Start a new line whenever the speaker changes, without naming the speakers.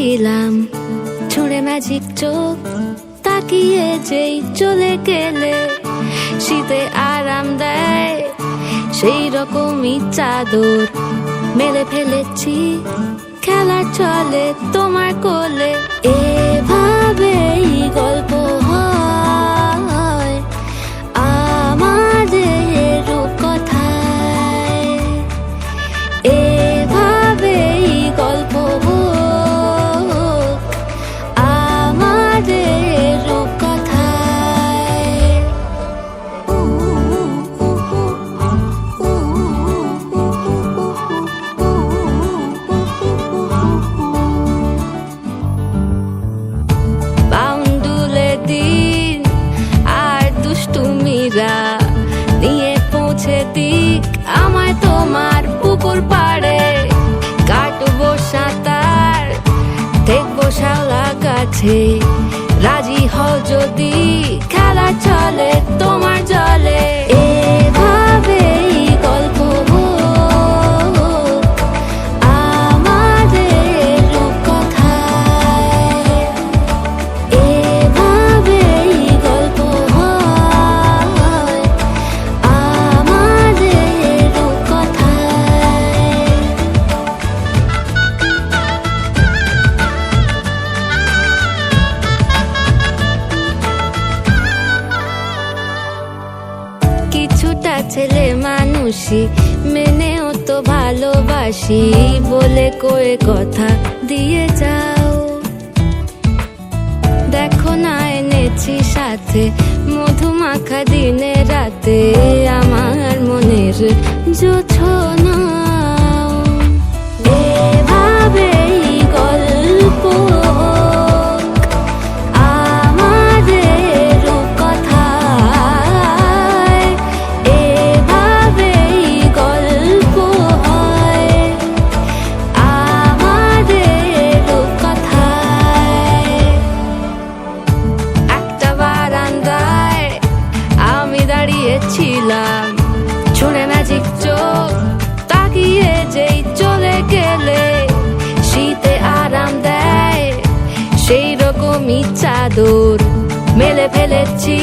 ছিলাম, ছুঁড়ে ম্যাজিক চোখ তাকিয়ে যেই চলে গেলে, শীতে আরাম দেয় সেই রকমই চাদর মেলে ফেলেছি, খেলার চলে তোমার কোলে। এভাবেই গল্প হয় আমাদের রূপকথায়, এভাবেই গল্প হোক আমাদের রূপকথায়। বাউন্ডুলে দিন আর দুষ্টুমিরা নিয়ে পৌঁছে দিক আমায় তোমার পুকুর পাড়ে, কাটবো সাঁতার দেখবো শাওলা গাছে, রাজি হও যদি খেলা চলে তোমার জলে। এভাবেই গল্প হোক আমাদের রূপকথায়, এভাবেই গল্প হয় আমাদের রূপকথায়। কিছুটা ছেলে মানুষই মেনেও তো ভালোবাসি, বলে কয়ে কথা দিয়ে যাও। দেখো না এনেছি সাথে মধুমাখা দিনে রাতে আমার মনের জোছনাও। এভাবেই গল্প হোক আমাদের রূপকথায়, এভাবেই গল্প হয় আমাদের রূপকথায়। একটা বারান্দায় আমি দাঁড়িয়েছিলাম, ছুঁড়ে ম্যাজিক চোখ তাকিয়ে যেই চলে গেলে, শীতে আরাম দেয় সেই রকমই চাদর মেলে ফেলেছি,